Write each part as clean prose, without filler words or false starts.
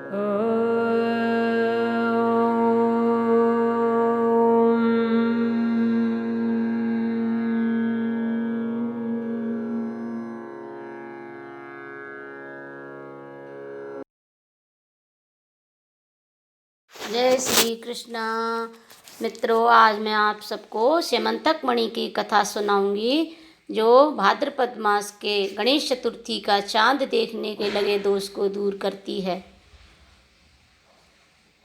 जय श्री कृष्णा। मित्रों, आज मैं आप सबको स्यमंतक मणि की कथा सुनाऊंगी, जो भाद्रपद मास के गणेश चतुर्थी का चांद देखने के लगे दोष को दूर करती है।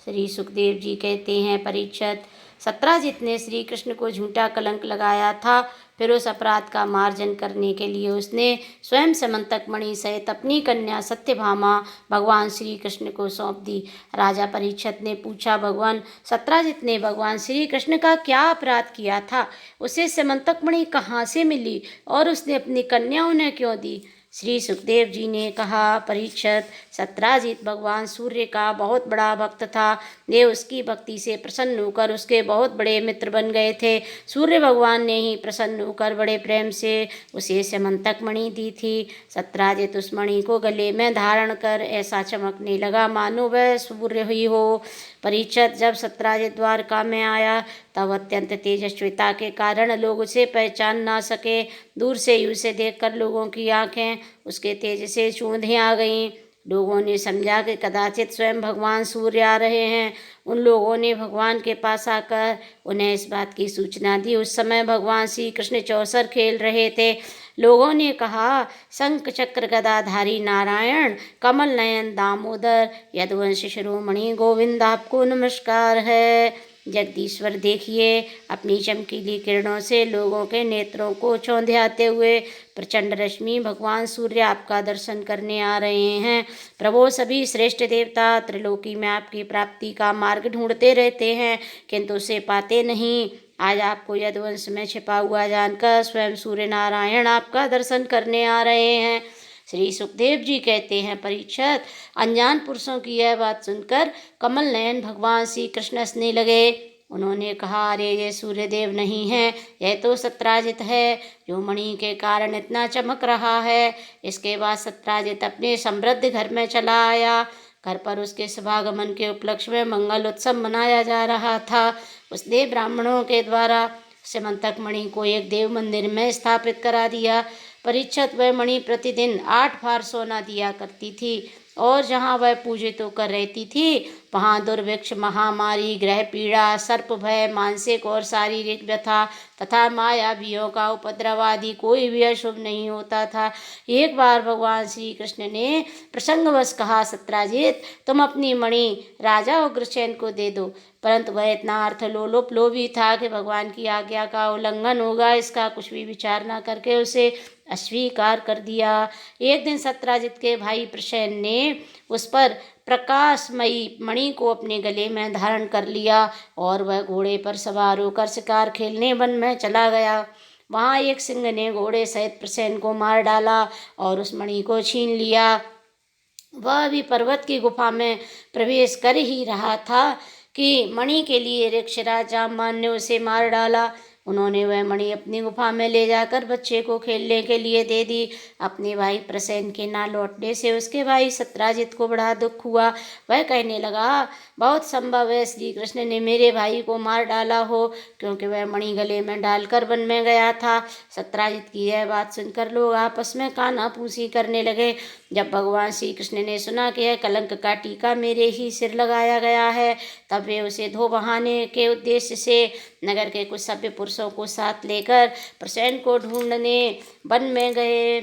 श्री सुखदेव जी कहते हैं, परीक्षित, सत्राजित ने श्री कृष्ण को झूठा कलंक लगाया था। फिर उस अपराध का मार्जन करने के लिए उसने स्वयं स्यमंतक मणि सहित अपनी कन्या सत्यभामा भगवान श्री कृष्ण को सौंप दी। राजा परीक्षित ने पूछा, भगवान, सत्राजित ने भगवान श्री कृष्ण का क्या अपराध किया था? उसे स्यमंतक मणि कहाँ से मिली और उसने अपनी कन्या उन्हें क्यों दी? श्री सुखदेव जी ने कहा, परीक्षित, सत्राजित भगवान सूर्य का बहुत बड़ा भक्त था। वे उसकी भक्ति से प्रसन्न होकर उसके बहुत बड़े मित्र बन गए थे। सूर्य भगवान ने ही प्रसन्न होकर बड़े प्रेम से उसे स्यमंतक मणि दी थी। सत्राजित उस मणि को गले में धारण कर ऐसा चमकने लगा मानो वह सूर्य ही हो। परीक्षित, जब सत्राजित द्वारका में आया तब अत्यंत तेजस्विता के कारण लोग उसे पहचान ना सके। दूर से ही उसे देखकर लोगों की आंखें उसके तेज से चौंधियाँ आ गईं। लोगों ने समझा कि कदाचित स्वयं भगवान सूर्य आ रहे हैं। उन लोगों ने भगवान के पास आकर उन्हें इस बात की सूचना दी। उस समय भगवान श्री कृष्ण चौसर खेल रहे थे। लोगों ने कहा, शंख चक्र गदाधारी नारायण, कमल नयन दामोदर, यदुवंश शिरोमणि गोविंद, आपको नमस्कार है। जगदीश्वर, देखिए, अपनी चमकीली किरणों से लोगों के नेत्रों को चौंधियाते हुए प्रचंड रश्मि भगवान सूर्य आपका दर्शन करने आ रहे हैं। प्रभु, सभी श्रेष्ठ देवता त्रिलोकी में आपकी प्राप्ति का मार्ग ढूंढते रहते हैं, किंतु उसे पाते नहीं। आज आपको यदुवंश में छिपा हुआ जानकर स्वयं सूर्य नारायण आपका दर्शन करने आ रहे हैं। श्री सुखदेव जी कहते हैं, परीक्षित, अनजान पुरुषों की यह बात सुनकर कमल नयन भगवान श्री कृष्ण हंसने लगे। उन्होंने कहा, अरे, ये सूर्यदेव नहीं है, यह तो सत्राजित है, जो मणि के कारण इतना चमक रहा है। इसके बाद सत्राजित अपने समृद्ध घर में चला आया। घर पर उसके शुभागमन के उपलक्ष्य में मंगल उत्सव मनाया जा रहा था। उसने ब्राह्मणों के द्वारा स्यमंतक मणि को एक देव मंदिर में स्थापित करा दिया। परीक्षित, वह मणि प्रतिदिन 8 भार सोना दिया करती थी, और जहाँ वह पूजित होकर रहती थी वहाँ दुर्भिक्ष, महामारी, ग्रह पीड़ा, सर्प भय, मानसिक और शारीरिक व्यथा तथा मायावियों का उपद्रव आदि कोई भी अशुभ नहीं होता था। एक बार भगवान श्री कृष्ण ने प्रसंगवश कहा, सत्राजित, तुम अपनी मणि राजा उग्रसेन को दे दो। परंतु वह इतना अर्थलोलुप लोभी था कि भगवान की आज्ञा का उल्लंघन होगा इसका कुछ भी विचार न करके उसे अस्वीकार कर दिया। एक दिन सत्राजित के भाई प्रसेन ने उस पर प्रकाशमयी मणि को अपने गले में धारण कर लिया और वह घोड़े पर सवार होकर शिकार खेलने वन में चला गया। वहाँ एक सिंह ने घोड़े सहित प्रसेन को मार डाला और उस मणि को छीन लिया। वह भी पर्वत की गुफा में प्रवेश कर ही रहा था कि मणि के लिए ऋक्षराज जाम्बान ने उसे मार डाला। उन्होंने वह मणि अपनी गुफा में ले जाकर बच्चे को खेलने के लिए दे दी। अपने भाई प्रसेन के ना लौटने से उसके भाई सत्राजित को बड़ा दुख हुआ। वह कहने लगा, बहुत संभव है श्री कृष्ण ने मेरे भाई को मार डाला हो, क्योंकि वह मणि गले में डालकर वन में गया था। सत्राजित की यह बात सुनकर लोग आपस में कानाफूसी करने लगे। जब भगवान श्री कृष्ण ने सुना कि यह कलंक का टीका मेरे ही सिर लगाया गया है, तब वे उसे धो बहाने के उद्देश्य से नगर के कुछ सभ्य पुरुषों को साथ लेकर प्रसेन को ढूंढने वन में गए।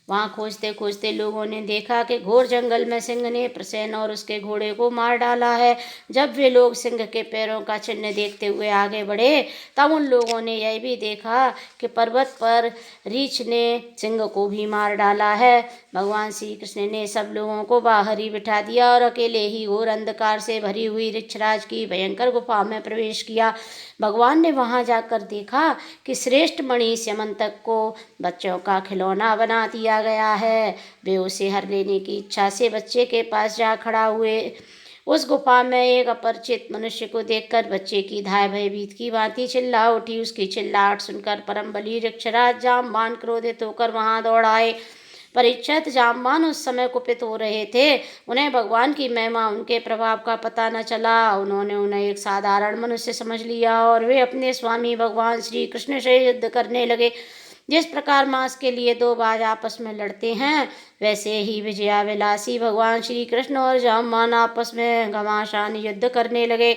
वहाँ खोजते खोजते लोगों ने देखा कि घोर जंगल में सिंह ने प्रसेन और उसके घोड़े को मार डाला है। जब वे लोग सिंह के पैरों का चिन्ह देखते हुए आगे बढ़े, तब उन लोगों ने यह भी देखा कि पर्वत पर रीछ ने सिंह को भी मार डाला है। भगवान श्री कृष्ण ने सब लोगों को बाहर ही बिठा दिया और अकेले ही घोर अंधकार से भरी हुई ऋक्षराज की भयंकर गुफा में प्रवेश किया। भगवान ने वहां जाकर देखा कि श्रेष्ठ मणि स्यमंतक को बच्चों का खिलौना बना दिया गया है। वे उसे हर लेने की इच्छा से बच्चे के पास जा खड़ा हुए। उस गुफा में एक अपरिचित मनुष्य को देखकर बच्चे की धाय भयभीत की भांति चिल्ला उठी। उसकी चिल्लाहट सुनकर परम बली ऋक्षराज जाम्बान क्रोधित होकर वहां दौड़ आए। परीक्षित, जामवान उस समय कुपित हो रहे थे। उन्हें भगवान की महिमा, उनके प्रभाव का पता न चला। उन्होंने उन्हें एक साधारण मनुष्य समझ लिया और वे अपने स्वामी भगवान श्री कृष्ण से युद्ध करने लगे। जिस प्रकार मांस के लिए दो बाज आपस में लड़ते हैं, वैसे ही विजयाविलासी भगवान श्री कृष्ण और जामवान आपस में घमासान युद्ध करने लगे।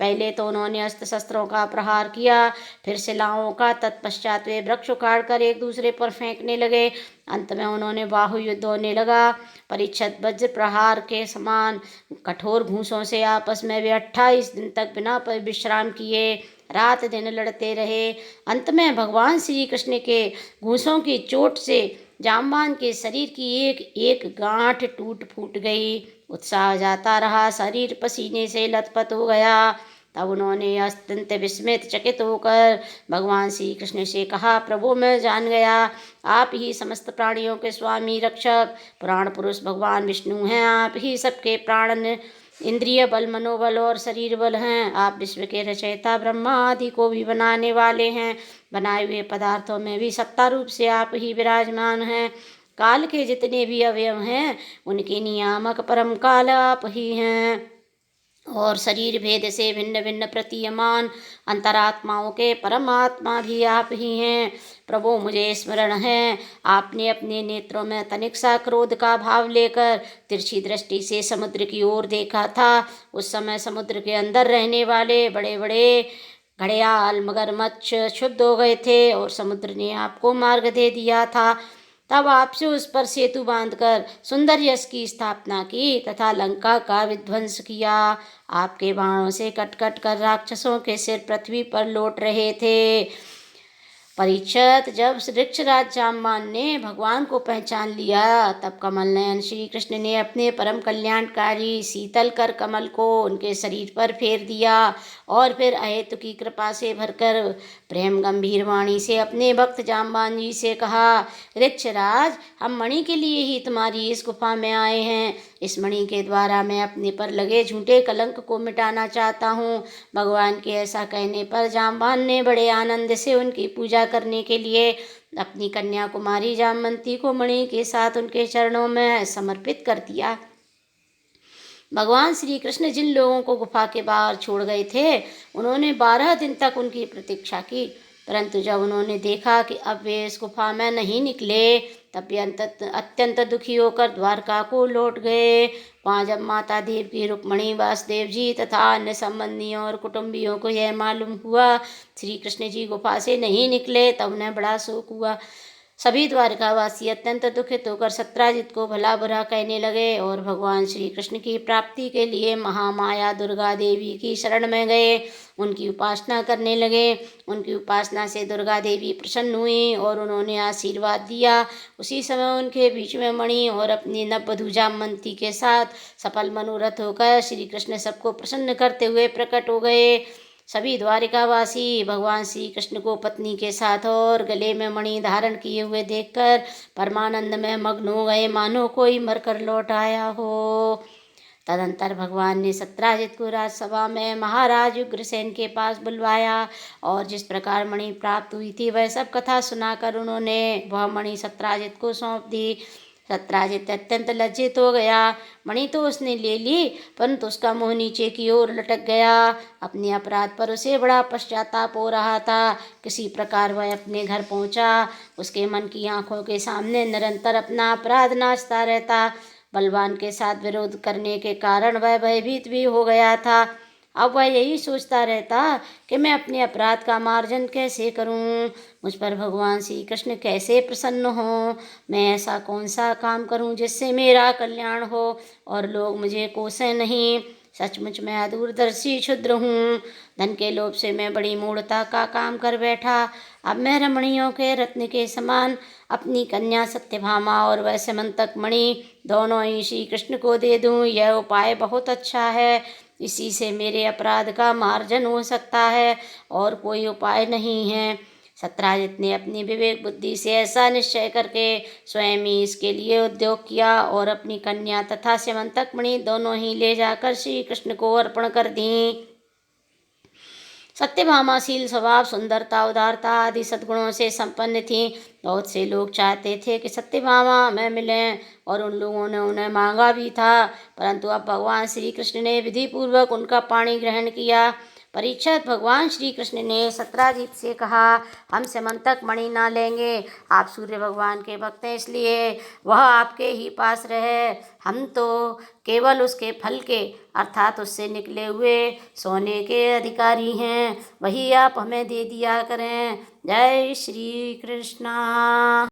पहले तो उन्होंने अस्त्र शस्त्रों का प्रहार किया, फिर शिलाओं का, तत्पश्चात वे वृक्ष उखाड़कर एक दूसरे पर फेंकने लगे। अंत में उन्होंने बाहु युद्ध होने लगा। परीक्षित, वज्र प्रहार के समान कठोर घूंसों से आपस में वे 28 दिन तक बिना विश्राम किए रात दिन लड़ते रहे। अंत में भगवान श्री कृष्ण के घूंसों की चोट से जामवान के शरीर की एक एक गांठ टूट फूट गई। उत्साह जाता रहा, शरीर पसीने से लथपथ हो गया। तब उन्होंने अत्यंत विस्मित चकित होकर भगवान श्री कृष्ण से कहा, प्रभु, मैं जान गया आप ही समस्त प्राणियों के स्वामी, रक्षक, पुराण पुरुष भगवान विष्णु हैं। आप ही सबके प्राण, इंद्रिय बल, मनोबल और शरीर बल हैं। आप विश्व के रचयिता, ब्रह्मा आदि को भी बनाने वाले हैं। बनाए हुए पदार्थों में भी सत्ता रूप से आप ही विराजमान हैं। काल के जितने भी अवयव हैं, उनके नियामक परम काल आप ही हैं। और शरीर भेद से भिन्न भिन्न प्रतीयमान अंतरात्माओं के परमात्मा भी आप ही हैं। प्रभु, मुझे स्मरण है, आपने अपने नेत्रों में तनिक सा क्रोध का भाव लेकर तिरछी दृष्टि से समुद्र की ओर देखा था। उस समय समुद्र के अंदर रहने वाले बड़े बड़े घड़ियाल, मगरमच्छ क्षुब्ध हो गए थे और समुद्र ने आपको मार्ग दे दिया था। तब आपसे उस पर सेतु बांधकर सुंदर यश की स्थापना की तथा लंका का विध्वंस किया। आपके बाणों से कट कट कर राक्षसों के सिर पृथ्वी पर लौट रहे थे। परीक्षित, जब वृक्षराज जामवान ने भगवान को पहचान लिया, तब कमल नयन श्री कृष्ण ने अपने परम कल्याणकारी शीतल कर कमल को उनके शरीर पर फेर दिया और फिर अहेतु की कृपा से भरकर प्रेम गंभीर वाणी से अपने भक्त जामवान जी से कहा, वृक्षराज, हम मणि के लिए ही तुम्हारी इस गुफा में आए हैं। इस मणि के द्वारा मैं अपने पर लगे झूठे कलंक को मिटाना चाहता हूँ। भगवान के ऐसा कहने पर जामवान ने बड़े आनंद से उनकी पूजा करने के लिए अपनी कन्या कुमारी जामवंती को मणि के साथ उनके चरणों में समर्पित कर दिया। भगवान श्री कृष्ण जिन लोगों को गुफा के बाहर छोड़ गए थे, उन्होंने 12 दिन तक उनकी प्रतीक्षा की, परंतु जब उन्होंने देखा कि अब वे इस गुफा में नहीं निकले, तब वे अत्यंत दुखी होकर द्वारका को लौट गए। वहाँ जब माता देवकी, रुक्मणी, वासुदेव जी तथा अन्य संबंधियों और कुटुंबियों को यह मालूम हुआ श्री कृष्ण जी गुफा से नहीं निकले, तब उन्हें बड़ा शोक हुआ। सभी द्वारकावासी अत्यंत दुखित होकर सत्राजित को भला बुरा कहने लगे और भगवान श्री कृष्ण की प्राप्ति के लिए महामाया दुर्गा देवी की शरण में गए, उनकी उपासना करने लगे। उनकी उपासना से दुर्गा देवी प्रसन्न हुई और उन्होंने आशीर्वाद दिया। उसी समय उनके बीच में मणि और अपनी नववधू जामवंती के साथ सफल मनोरथ होकर श्री कृष्ण सबको प्रसन्न करते हुए प्रकट हो गए। सभी द्वारिकावासी भगवान श्री कृष्ण को पत्नी के साथ और गले में मणि धारण किए हुए देखकर परमानंद में मग्न हो गए, मानो कोई मरकर लौट आया हो। तदंतर भगवान ने सत्राजित को राजसभा में महाराज उग्रसेन के पास बुलवाया और जिस प्रकार मणि प्राप्त हुई थी वह सब कथा सुनाकर उन्होंने वह मणि सत्राजित को सौंप दी। सत्राजित अत्यंत लज्जित हो गया। मणि तो उसने ले ली, परंतु उसका मुंह नीचे की ओर लटक गया। अपने अपराध पर उसे बड़ा पश्चाताप हो रहा था। किसी प्रकार वह अपने घर पहुंचा। उसके मन की आंखों के सामने निरंतर अपना अपराध नाचता रहता। बलवान के साथ विरोध करने के कारण वह भयभीत भी हो गया था। अब वह यही सोचता रहता कि मैं अपने अपराध का मार्जन कैसे करूं, मुझ पर भगवान श्री कृष्ण कैसे प्रसन्न हो, मैं ऐसा कौन सा काम करूं जिससे मेरा कल्याण हो और लोग मुझे कोसें नहीं। सचमुच मैं अदूरदर्शी क्षुद्र हूँ। धन के लोभ से मैं बड़ी मूढ़ता का काम कर बैठा। अब मैं रमणियों के रत्न के समान अपनी कन्या सत्यभामा और वह समंतक मणि दोनों ही श्री कृष्ण को दे दूँ, यह उपाय बहुत अच्छा है। इसी से मेरे अपराध का मार्जन हो सकता है और कोई उपाय नहीं है। सत्राजित ने अपनी विवेक बुद्धि से ऐसा निश्चय करके स्वयं ही इसके लिए उद्योग किया और अपनी कन्या तथा स्यमंतक मणि दोनों ही ले जाकर श्री कृष्ण को अर्पण कर दी। सत्यभामाशील स्वभाव, सुंदरता, उदारता आदि सद्गुणों से संपन्न थीं। बहुत से लोग चाहते थे कि सत्यभामा हमें मिलें और उन लोगों ने उन्हें मांगा भी था, परंतु अब भगवान श्री कृष्ण ने विधि पूर्वक उनका पाणी ग्रहण किया। परीक्षित, भगवान श्री कृष्ण ने सत्राजित से कहा, हम समंतक मणि ना लेंगे। आप सूर्य भगवान के भक्त हैं, इसलिए वह आपके ही पास रहे। हम तो केवल उसके फल के अर्थात उससे निकले हुए सोने के अधिकारी हैं, वही आप हमें दे दिया करें। जय श्री कृष्णा।